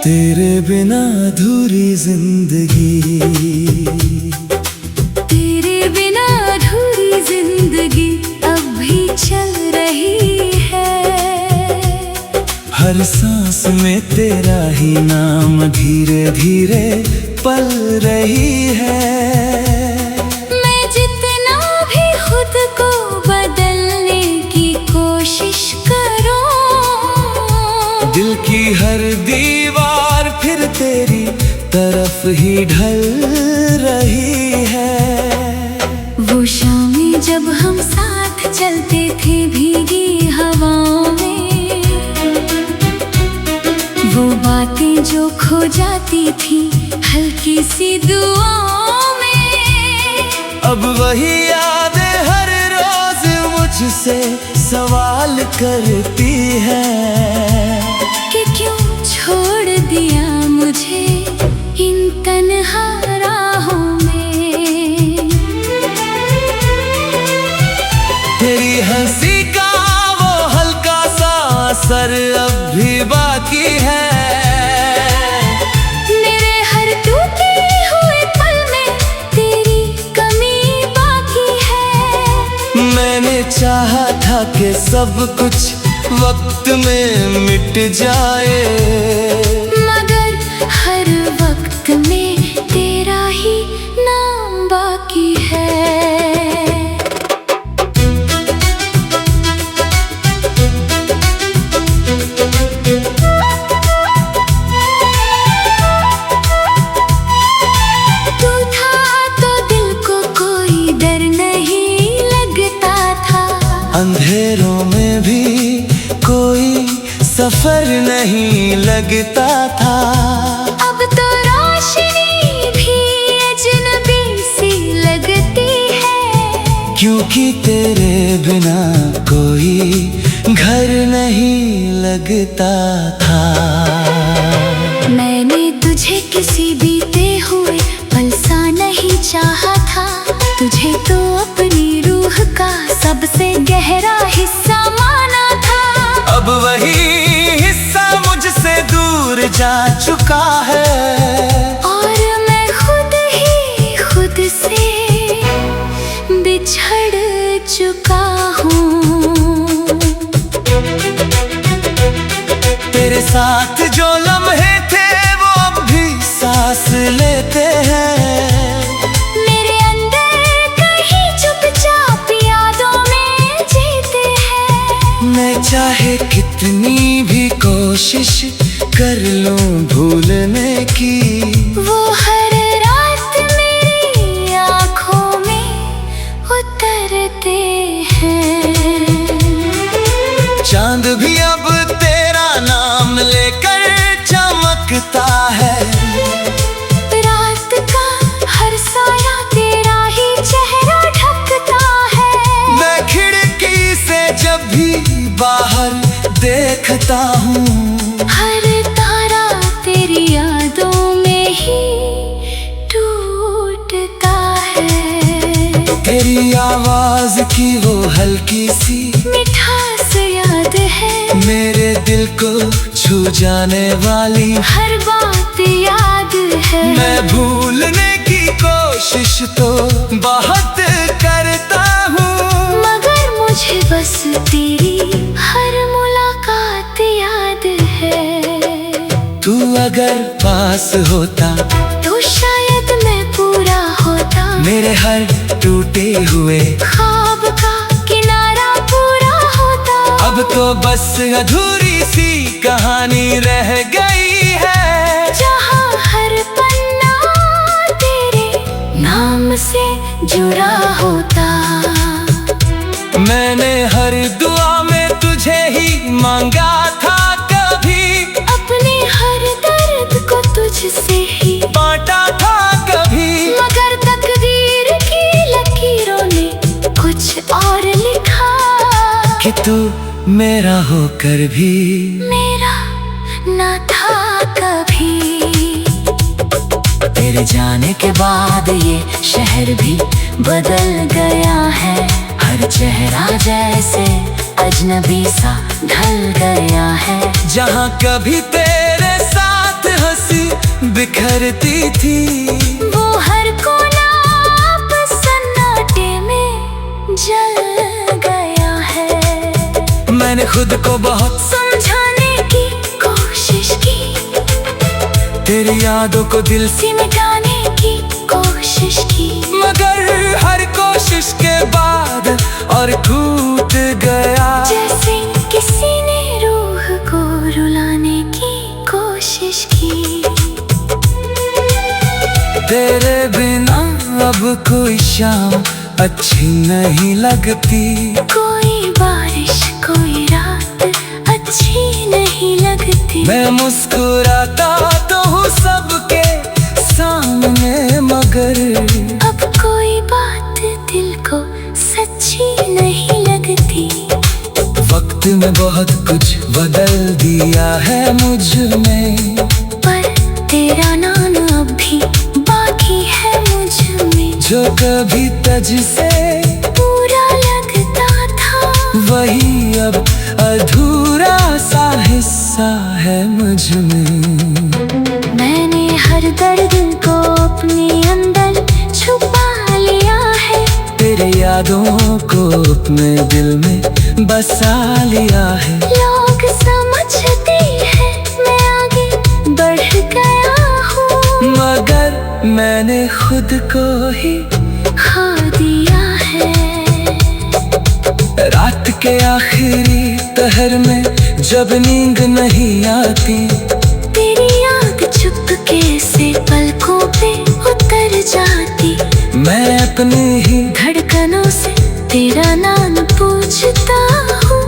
तेरे बिना अधूरी जिंदगी, तेरे बिना अधूरी जिंदगी अब भी चल रही है। हर सांस में तेरा ही नाम धीरे धीरे पल रही है। मैं जितना भी खुद को बदलने की कोशिश करूं, दिल की हर दीवार फिर तेरी तरफ ही ढल रही है। वो शामें जब हम साथ चलते थे भीगी हवाओं में, वो बातें जो खो जाती थी हल्की सी दुआओं में। अब वही यादें हर रोज मुझसे सवाल करती है कि क्यों छोड़ दिया मुझे इन तन्हा राहों में। तेरी हंसी का वो हल्का सा असर अब भी बाकी है। मेरे हर टूटे हुए पल में तेरी कमी बाकी है। मैंने चाहा था कि सब कुछ वक्त में मिट जाए, मगर हर वक्त में तेरा ही नाम बाकी है। तू था तो दिल को कोई डर नहीं लगता था, अंधेरों में भी कोई सफर नहीं लगता था। अब तो रोशनी भी अजनबी सी लगती है, क्योंकि तेरे बिना कोई घर नहीं लगता था। मैंने तुझे किसी बीते हुए पल सा नहीं चाहा था, तुझे तो अपनी रूह का सबसे गहरा हिस्सा माना था। अब वही हिस्सा मुझसे दूर जा चुका है, और मैं खुद ही खुद से बिछड़ चुका हूँ। तेरे साथ जो लम्हे थे वो अब भी सांस लेते हैं। मेरे अंदर कहीं चुपचाप यादों में जीते हैं। मैं चाहे कितनी भी कोशिश कर लूं भूलने की, वो हर रात मेरी आँखों में उतरते हैं। चांद भी अब तेरा नाम लेकर चमकता है। रात का हर साया तेरा ही चेहरा ढकता है। मैं खिड़की से जब भी बाहर देखता हूँ, हर तारा तेरी यादों में ही टूटता है। तेरी आवाज की वो हल्की सी मिठास याद है, मेरे दिल को छू जाने वाली हर बात याद है। मैं भूलने की कोशिश तो बहुत करता हूँ, मगर मुझे बस तेरी हर मुलाकात याद है। तू अगर पास होता तो शायद मैं पूरा होता, मेरे हर टूटे हुए ख्वाब का किनारा पूरा होता। अब तो बस अधूरी सी कहानी रह गई है, जहाँ हर पन्ना तेरे नाम से जुड़ा होता। मैंने हर दुआ में तुझे ही मांगा था, कभी अपने हर दर्द को तुझसे ही बांटा था कभी। मगर तकदीर की लकीरों ने कुछ और लिखा, कि तू मेरा होकर भी मेरा ना था कभी। तेरे जाने के बाद ये शहर भी बदल गया है। हर चेहरा जैसे अजनबी सा ढल गया है। जहाँ कभी तेरे साथ हंसी बिखरती थी, वो हर कोना अब सन्नाटे में जल गया है। मैंने खुद को बहुत समझाने की कोशिश की, तेरी यादों को दिल से मिटाने की कोशिश की, मगर हर कोशिश के बाद और टूट गया। जैसे किसी ने रूह को रुलाने की कोशिश की। तेरे बिना अब कोई शाम अच्छी नहीं लगती, कोई बारिश कोई रात अच्छी नहीं लगती। मैं मुस्कुराता तो हूँ सबके सामने, मगर अब कोई बात दिल को सच्ची नहीं लगती। वक्त में बहुत कुछ बदल दिया है मुझ में, पर तेरा नाम अब भी बाकी है मुझ में। जो कभी तुझसे पूरा लगता था, वही अब अधूरा सा हिस्सा है मुझ में। मैंने हर दर्द को अपने अंदर छुपा लिया है। तेरे यादों को अपने दिल में बसा लिया है। लोग समझते हैं मैं आगे बढ़ गया हूँ, मगर मैंने खुद को ही खो दिया है। रात के आखिरी पहर में जब नींद नहीं आती, तेरी याद चुपके से पलकों पे उतर जाती। मैं अपनी ही धड़कनों से तेरा नाम पूछता हूँ,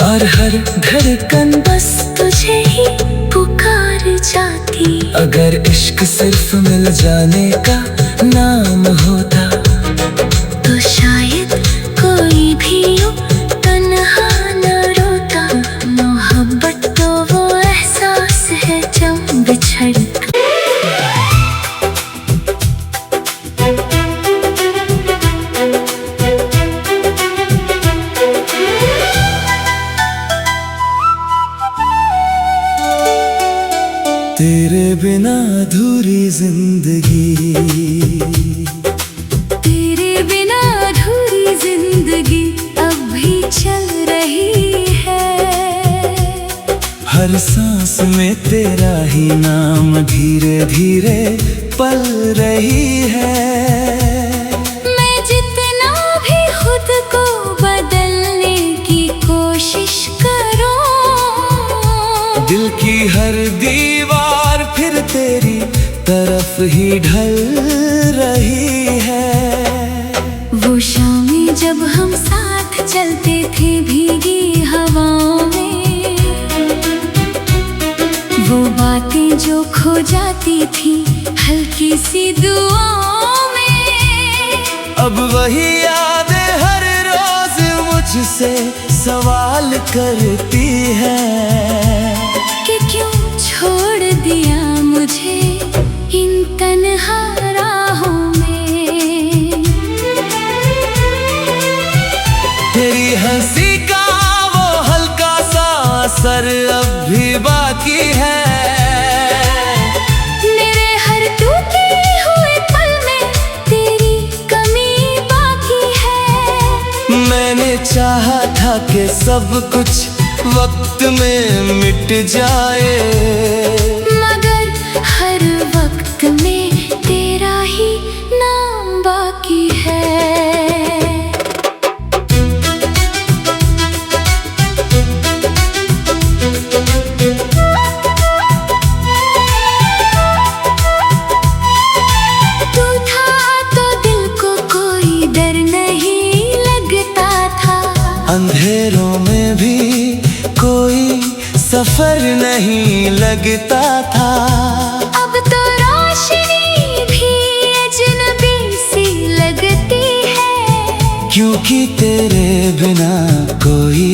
और हर धड़कन बस तुझे ही पुकार जाती। अगर इश्क सिर्फ मिल जाने का नाम होता, तो शायद कोई भी यूं तन्हा न रोता। मोहब्बत तो वो एहसास है जब बिछड़। तेरे बिना अधूरी जिंदगी, तेरे बिना अधूरी जिंदगी अब भी चल रही है। हर सांस में तेरा ही नाम धीरे धीरे पल रही है। मैं जितना भी खुद को बदलने की कोशिश करूं, दिल की हर दीवार फिर तेरी तरफ ही ढल रही है। वो शामें जब हम साथ चलते थे भीगी हवाओं में, वो बातें जो खो जाती थी हल्की सी दुआओं में। अब वही यादें हर रोज मुझसे सवाल करती है कि क्यों छोड़ दिया मुझे इन तन्हा राहों में। तेरी हंसी का वो हल्का सा असर अब भी बाकी है। मेरे हर टूटे हुए पल में तेरी कमी बाकी है। मैंने चाहा था कि सब कुछ वक्त में मिट जाए, मगर हर वक्त में तेरा ही नाम बाकी है। तू था तो दिल को कोई डर नहीं लगता था, अंधेरों में भी कोई सफर नहीं लगता था। अब तो रोशनी भी अजनबी सी लगती है, क्योंकि तेरे बिना कोई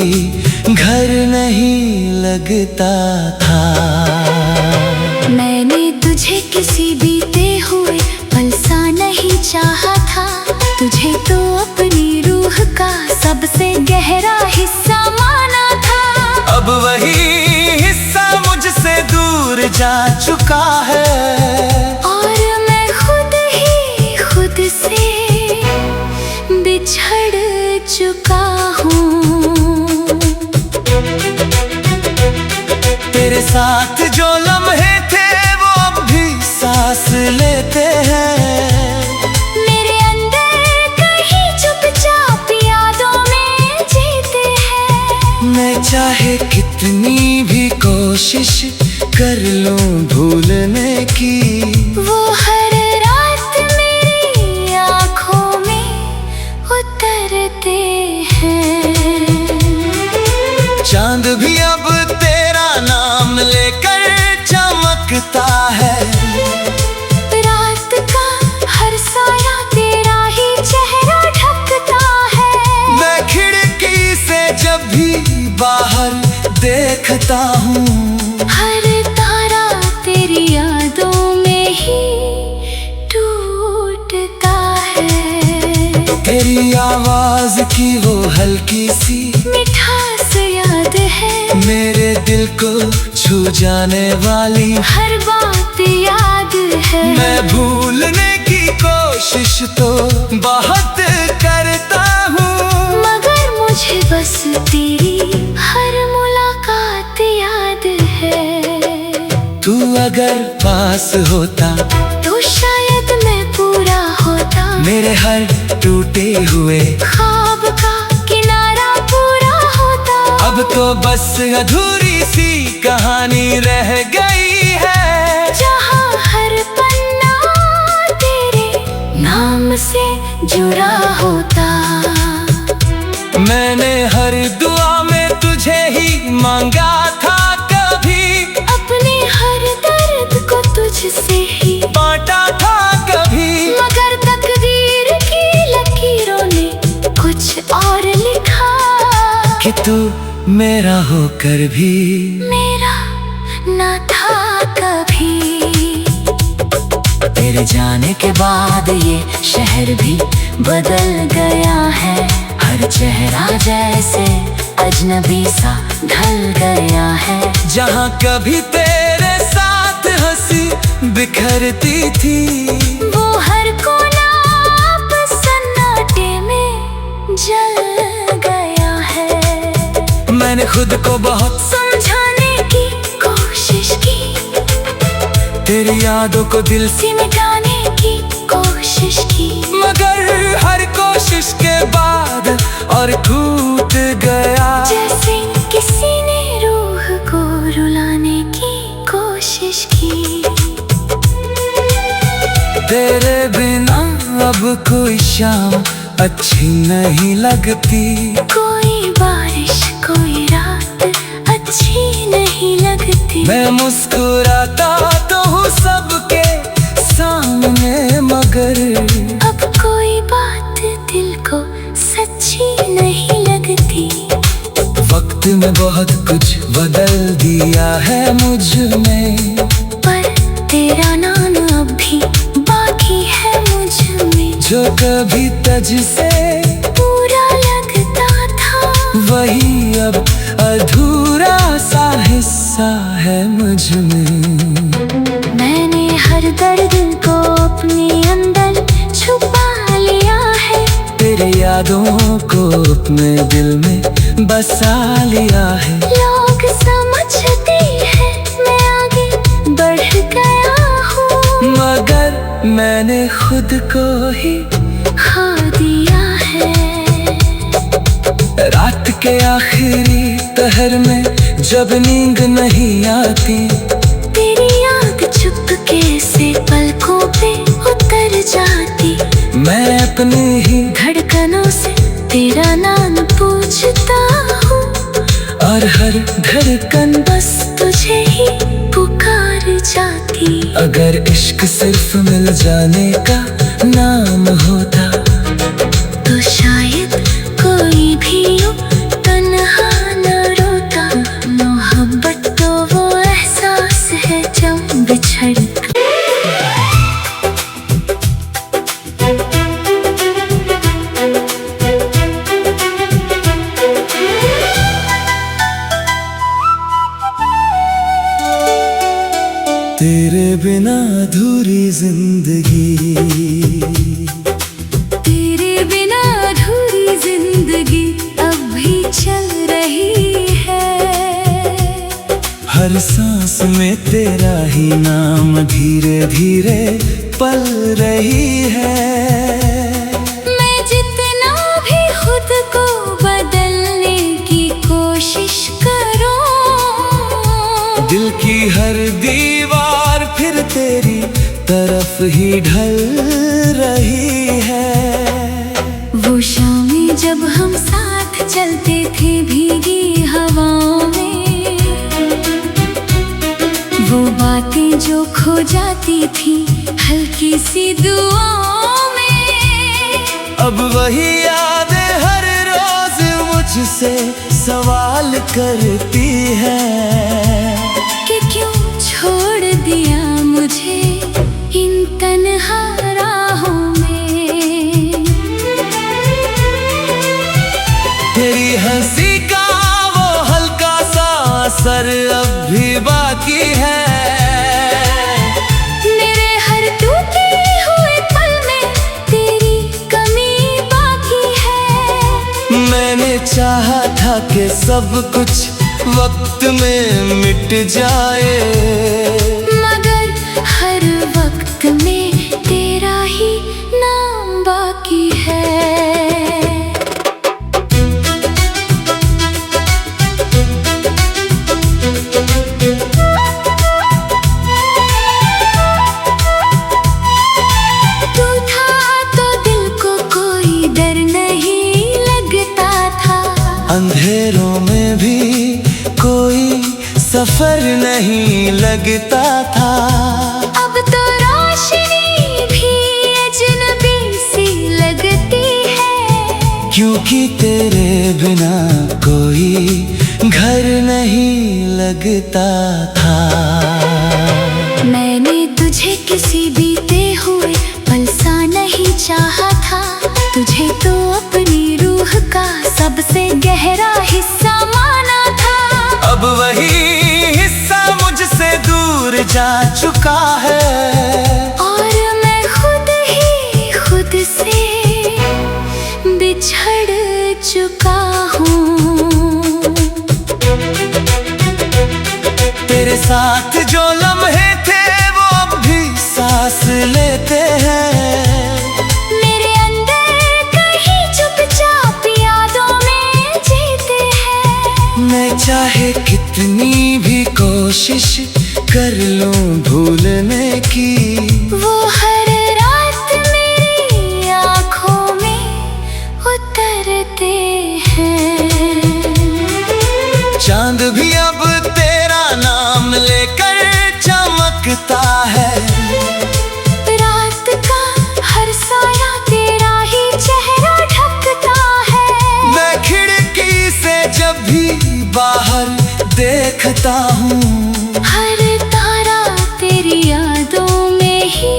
घर नहीं लगता था। मैंने तुझे किसी बीते हुए चाहा था। तुझे तो अपनी रूह का सबसे गहरा हिस्सा माना था। अब वही हिस्सा मुझसे दूर जा चुका है, और मैं खुद ही खुद से बिछड़ चुका हूँ। तेरे साथ जो लम्हे थे वो अब भी सांस लेते हैं। मेरे अंदर कहीं चुपचाप यादों में जीते हैं। मैं चाहे कितनी भी कोशिश कर लूं भूलने की, वो हर रात मेरी आँखों में उतरते हैं। चांद भी अब तेरा नाम लेकर चमकता है। रात का हर साया तेरा ही चेहरा ढकता है। मैं खिड़की से जब भी बाहर देखता हूँ, हर तारा तेरी यादों में ही टूटता है। तेरी आवाज की वो हल्की सी मिठास याद है। मेरे दिल को छू जाने वाली हर बात याद है। मैं भूलने की कोशिश तो बहुत करता हूँ, मगर मुझे बस तेरी हर मुलाकात याद है। तू अगर पास होता तो शायद मैं पूरा होता। मेरे हर टूटे हुए ख्वाब का किनारा पूरा होता। अब तो बस अधूरी सी कहानी रह गई है, जहाँ हर पन्ना तेरे नाम से जुड़ा होता। मैंने हर दुआ में तुझे ही मांगा था कभी, अपने हर दर्द को तुझसे ही बांटा था कभी, मगर तकदीर की लकीरों ने कुछ और लिखा कि तू मेरा होकर भी मेरा ना था कभी। तेरे जाने के बाद ये शहर भी बदल गया है। हर चेहरा जैसे अजनबी सा ढल गया है। जहाँ कभी तेरे साथ हंसी बिखरती थी, वो हर कोना अब सन्नाटे में जल गया है। मैंने खुद को बहुत समझाने की कोशिश की, तेरी यादों को दिल से से मिटाने की कोशिश की, मगर हर कोशिश के बाद और टूट गया। जैसे किसी ने रूह को रुलाने की कोशिश की। तेरे बिना अब कोई शाम अच्छी नहीं लगती, कोई बारिश कोई रात अच्छी नहीं लगती। मैं मुस्कुराता तो हूँ सबके सामने, मगर अब कोई बात दिल को सच्ची नहीं लगती। वक्त में बहुत कुछ बदल दिया है मुझ में, पर तेरा नाम अब भी बाकी है मुझ में। जो कभी तुझसे पूरा लगता था, वही अब अधूरा सा हिस्सा है मुझ में। मैंने हर दर्द को अपने अंदर छुपा लिया है। तेरे यादों को अपने दिल में बसा लिया है। लोग समझते हैं मैं आगे बढ़ गया हूँ, मगर मैंने खुद को ही खो दिया है। रात के आखिरी पहर में जब नींद नहीं आती, तेरी याद चुपके से पलकों पे उतर जाती। मैं अपनी ही धड़कनों से तेरा नाम पूछता हूँ, और हर धड़कन बस तुझे ही पुकार जाती। अगर इश्क सिर्फ मिल जाने का नाम होता, तो शायद कोई भी यूं तन्हा न रोता। मोहब्बत तो वो एहसास है जब बिछड़ बिना अधूरी जिंदगी, तेरे बिना अधूरी जिंदगी अब भी चल रही है। हर सांस में तेरा ही नाम धीरे धीरे पल रही है। मैं जितना भी खुद को बदलने की कोशिश करूं, दिल की हर दीवार फिर तेरी तरफ ही ढल रही है। वो शामें जब हम साथ चलते थे भीगी हवाओं में, वो बातें जो खो जाती थी हल्की सी दुआओं में। अब वही यादें हर रोज मुझसे सवाल करती है कि क्यों छोड़ दिया मुझे इन तन्हा राहों में। तेरी हंसी का वो हल्का सा असर अब भी बाकी है। मेरे हर टूटे हुए पल में तेरी कमी बाकी है। मैंने चाहा था कि सब कुछ वक्त में मिट जाए, मगर हर वक्त में तेरा ही नाम बाकी है। तू था तो दिल को कोई डर नहीं लगता था, अंधेरों में भी कोई सफर नहीं लगता था। अब तो रोशनी भी अजनबी सी लगती है, क्योंकि तेरे बिना कोई घर नहीं लगता था। मैंने तुझे किसी बीते हुए पल सा नहीं चाहा था, तुझे तो अपनी रूह का सबसे गहरा हिस्सा माना था। अब वही हिस्सा मुझसे दूर जा चुका है, और मैं खुद ही खुद से बिछड़ चुका हूँ। तेरे साथ जो लम्हे थे वो अब भी सांस लेते हैं। मेरे अंदर कहीं चुपचाप यादों में जीते हैं। मैं चाहे कितनी भी कोशिश कर लूं भूलने की, वो हर रात मेरी आँखों में उतरते हैं। चांद भी अब तेरा नाम लेकर चमकता है। रात का हर साया तेरा ही चेहरा ढकता है। मैं खिड़की से जब भी बाहर देखता हूँ, हर तारा तेरी यादों में ही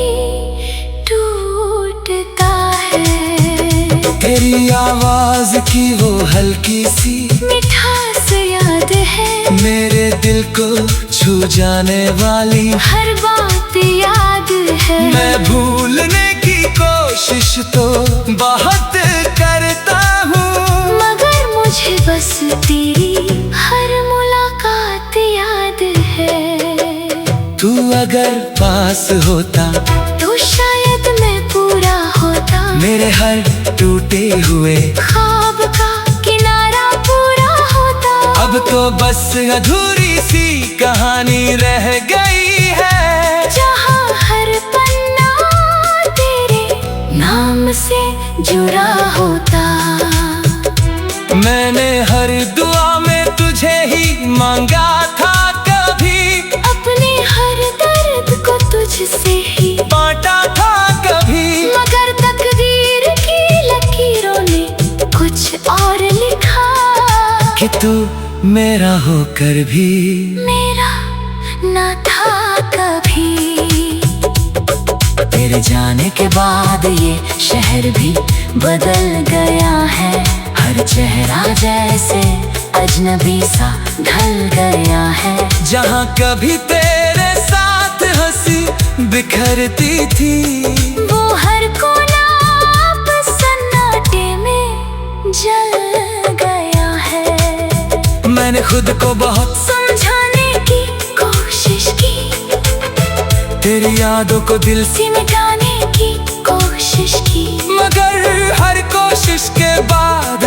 टूटता है। तेरी आवाज की वो हल्की सी मिठास याद है, मेरे दिल को छू जाने वाली हर बात याद है। मैं भूलने की कोशिश तो बहुत करता हूँ, मगर मुझे बस तेरी हर मुलाकात याद है। तू अगर पास होता तो शायद मैं पूरा होता, मेरे हर टूटे हुए ख्वाब का किनारा पूरा होता। अब तो बस अधूरी सी कहानी रह गई है, जहाँ हर पन्ना तेरे नाम से जुड़ा होता। मैंने हर दुआ में तुझे ही मांगा था, कभी अपने हर दर्द को तुझसे ही बांटा था कभी, मगर तकदीर की लकीरों ने कुछ और लिखा कि तू मेरा होकर भी मेरा ना था कभी। तेरे जाने के बाद ये शहर भी बदल गया है, हर चेहरा जैसे अजनबी सा ढल गया है। जहाँ कभी तेरे साथ हंसी बिखरती थी। वो हर कोना अब सन्नाटे में जल गया है। मैंने खुद को बहुत समझाने की कोशिश की, तेरी यादों को दिल से मिटाने की कोशिश की, मगर हर कोशिश के बाद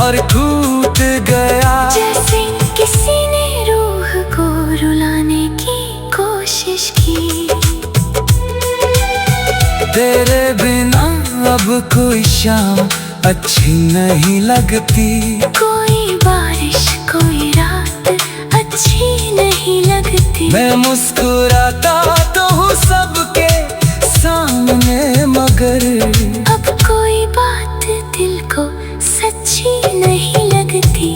और टूट गया। जैसे किसी ने रूह को रुलाने की कोशिश की। तेरे बिना अब कोई शाम अच्छी नहीं लगती, कोई बारिश कोई रात अच्छी नहीं लगती। मैं मुस्कुराता तो हूँ सबके सामने, मगर अब कोई बात दिल को सच्ची नहीं लगती।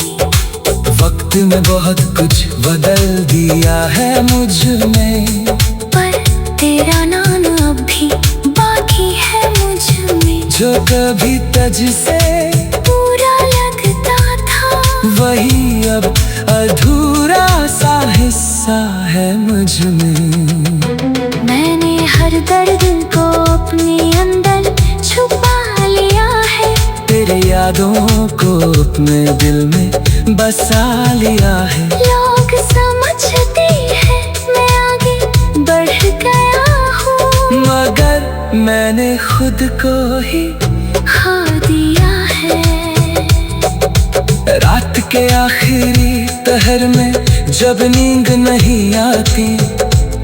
वक्त में बहुत कुछ बदल दिया है मुझ में, पर तेरा नाम अब भी बाकी है मुझ में। जो कभी तुझसे पूरा लगता था, वही अब अधूरा सा हिस्सा है मुझ में। मैंने हर दर्द को अपने अंदर छुपा लिया है, तेरे यादों को अपने दिल में बसा लिया है। लोग समझते हैं मैं आगे बढ़ गया हूँ, मगर मैंने खुद को ही खो दिया है। रात के आखिरी पहर में जब नींद नहीं आती,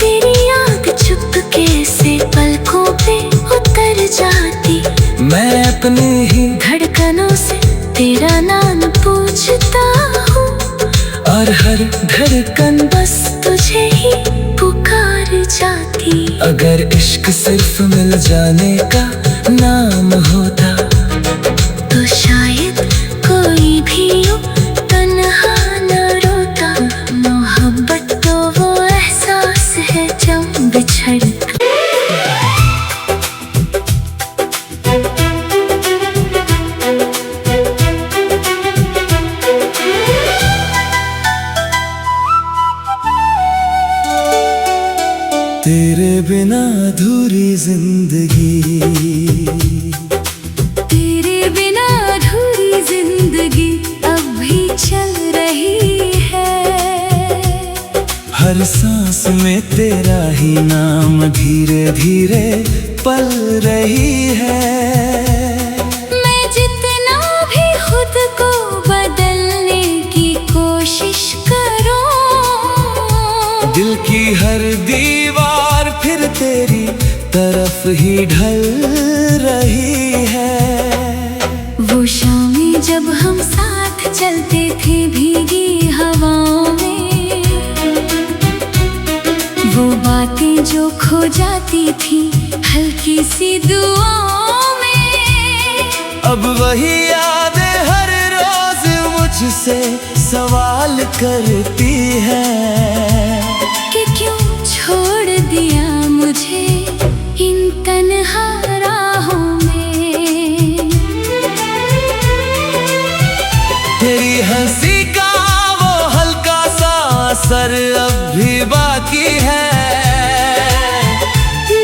तेरी याद चुपके से पलकों पे उतर जाती। मैं अपनी ही धड़कनों से तेरा नाम पूछता हूँ, और हर धड़कन बस तुझे ही पुकार जाती। अगर इश्क सिर्फ मिल जाने का नाम होता, तो शायद कोई भी यूं तन्हा न रोता। मोहब्बत तो वो एहसास है जब बिछड़। तेरे बिना अधूरी जिंदगी, तेरे बिना अधूरी जिंदगी अब भी चल रही है। हर सांस में तेरा ही नाम धीरे धीरे पल रही है। मैं जितना भी खुद को बदलने की कोशिश करूं, दिल की हर दीवार फिर तेरी तरफ ही ढल रही है। वो शामें जब हम साथ चलते थे भीगी हवाओं में, वो बातें जो खो जाती थी हल्की सी दुआओं में, अब वही यादें हर रोज मुझसे सवाल करती है कि क्यों छोड़ दिया मुझे इन तन्हा राहों में। तेरी हंसी का वो हल्का सा असर अब भी बाकी है।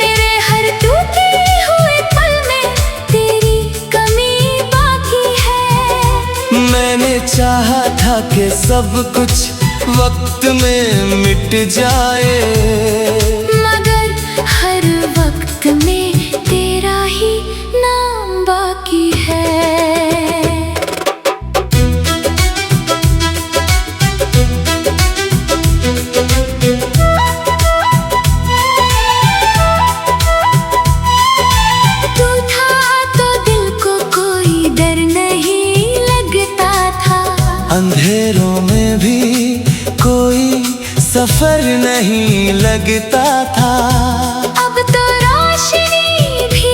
मेरे हर टूटे हुए पल में तेरी कमी बाकी है। मैंने चाहा था कि सब कुछ वक्त में मिट जाए, मगर हर वक्त में तेरा ही नाम बाकी है। तू था तो दिल को कोई डर नहीं लगता था, अंधेरों में भी कोई सफर नहीं लगता था। अब तो रोशनी भी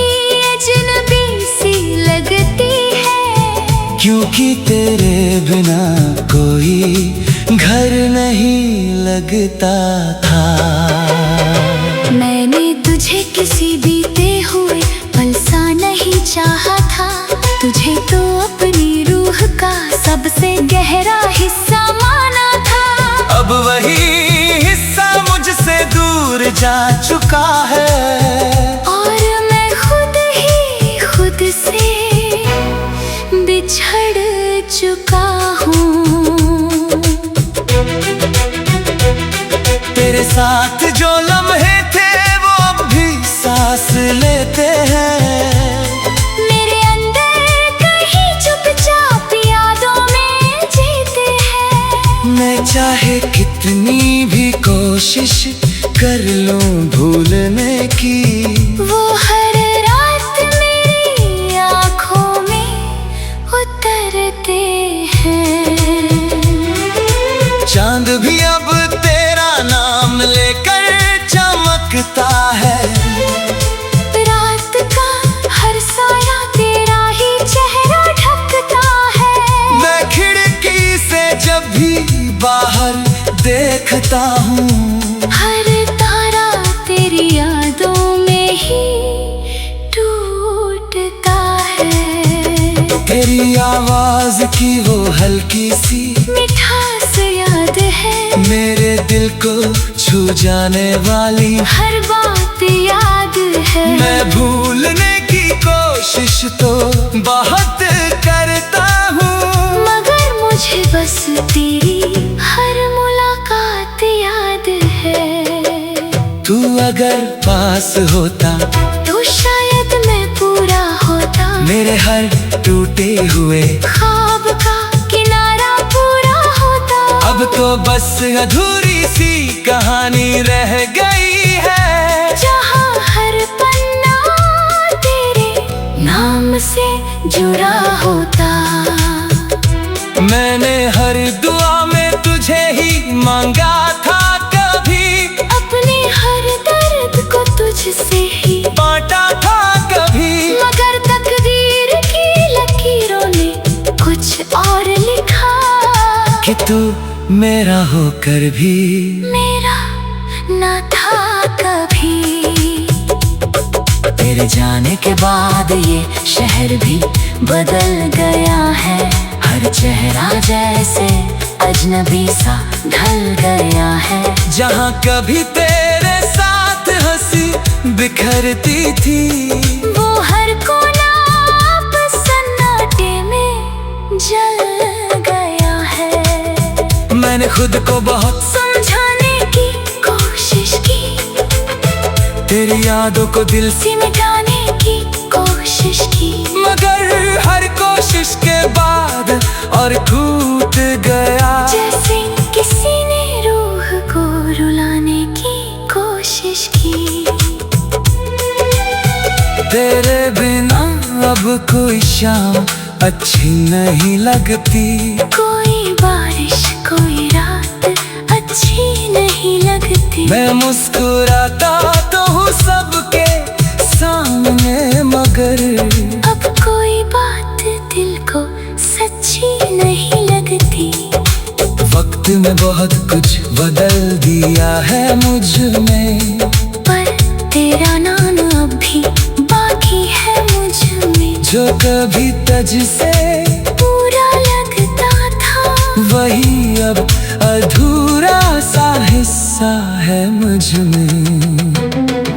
अजनबी सी लगती है, क्योंकि तेरे बिना कोई घर नहीं लगता था। मैंने तुझे किसी बीते हुए पल सा नहीं चाहा था, तुझे तो अपनी रूह का सबसे गहरा हिस्सा माना था। अब वही हिस्सा मुझसे दूर जा चुका है। तेरे साथ जो लम्हे थे वो अब भी सांस लेते हैं। मेरे अंदर कहीं चुपचाप यादों में जीते हैं। मैं चाहे कितनी भी कोशिश कर लूं भूलने की, वो हर रात मेरी आँखों में उतरते हैं। चांद भी अब तेरा नाम लेकर चमकता है। रात का हर साया तेरा ही चेहरा ढकता है। मैं खिड़की से जब भी बाहर देखता हूँ, हर तारा तेरी यादों में ही टूटता है। तेरी आवाज की वो हल्की सी मिठास याद है। मेरे दिल को छू जाने वाली हर बात याद है। मैं भूलने की कोशिश तो बहुत करता हूँ, मगर मुझे बस तेरी हर मुलाकात याद है। तू अगर पास होता तो शायद मैं पूरा होता। मेरे हर टूटे हुए ख्वाब का किनारा पूरा होता। अब तो बस अधूरी सी कहानी रह गई है, जहाँ हर पन्ना तेरे नाम से जुड़ा होता। मैंने हर दुआ में तुझे ही मांगा था कभी, अपने हर दर्द को तुझसे ही बांटा था कभी, मगर तकदीर की लकीरों ने कुछ और लिखा कि तू मेरा होकर भी मेरा ना था कभी। तेरे जाने के बाद ये शहर भी बदल गया है। हर चेहरा जैसे अजनबी सा ढल गया है। जहाँ कभी तेरे साथ हंसी बिखरती थी, वो हर कोना अब सन्नाटे में जल गया है। मैंने खुद को बहुत समझाने की कोशिश की, तेरी यादों को दिल से से मिटाने की कोशिश की, मगर हर कोशिश के बाद और टूट गया। जैसे किसी ने रूह को रुलाने की कोशिश की। तेरे बिना अब कोई शाम अच्छी नहीं लगती, कोई बारिश कोई रात अच्छी नहीं लगती। मैं मुस्कुराता तो हूँ सबके सामने, मगर अब कोई बात दिल को सच्ची नहीं लगती। वक्त में बहुत कुछ बदल दिया है मुझ में, पर तेरा नाम अब भी बाकी है मुझ में। जो कभी तुझ से पूरा लगता था, वही अब अधूरा सा हिस्सा है मुझ में।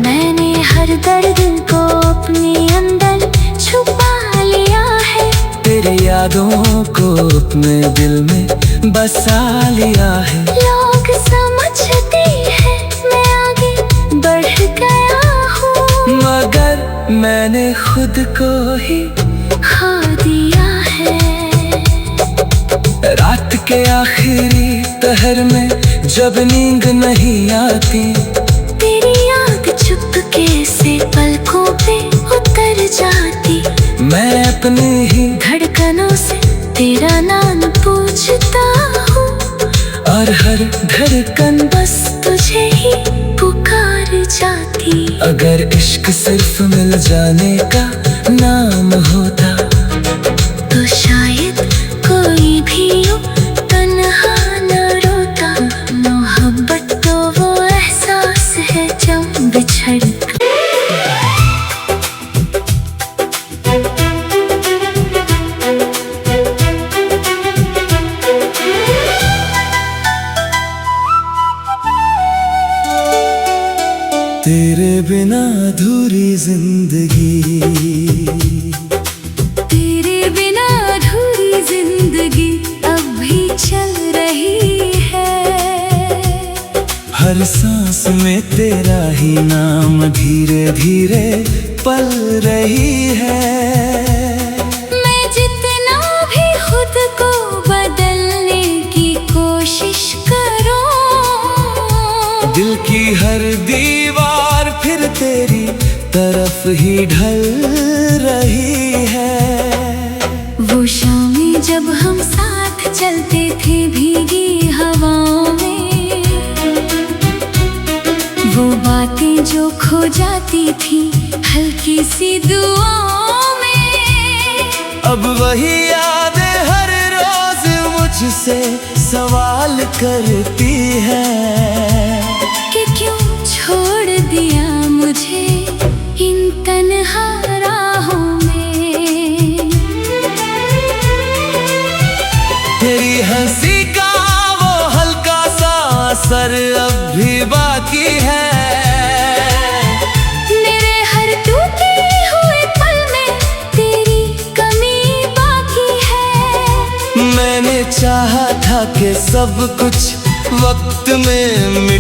मैंने हर दर्द को अपने अंदर छुपा लिया है। तेरे यादों को अपने दिल में बसा लिया है। लोग समझते हैं मैं आगे बढ़ गया हूँ, मगर मैंने खुद को ही खो दिया है। रात के आखिरी पहर में जब नींद नहीं आती, तेरी याद चुपके से पलकों पे उतर जाती। मैं अपने ही धड़कनों से तेरा नाम पूछता हूँ, और हर धड़कन बस तुझे ही पुकार जाती। अगर इश्क सिर्फ मिल जाने का नाम होता, तो शायद कोई भी यूं तन्हा न रोता। मोहब्बत तो वो एहसास है जब बिछड़। तेरे बिना अधूरी जिंदगी, तेरे बिना अधूरी जिंदगी अब भी चल रही है। हर हर सांस में तेरा ही नाम धीरे धीरे पल रही है। मैं जितना भी खुद को बदलने की कोशिश करूं, दिल की हर दीवार फिर तेरी तरफ ही ढल रही है। वो शामें जब हम साथ चलते थे भीगी हवाओं में, वो बातें जो खो जाती थी हल्की सी दुआओं में, अब वही यादें हर रोज मुझसे सवाल करती है कि क्यों छोड़ दिया मुझे इन तन्हा राहों में। तेरी हंसी का वो हल्का सा असर अब भी बाकी है। मेरे हर टूटे हुए पल में तेरी कमी बाकी है। मैंने चाहा था कि सब कुछ वक्त में मिट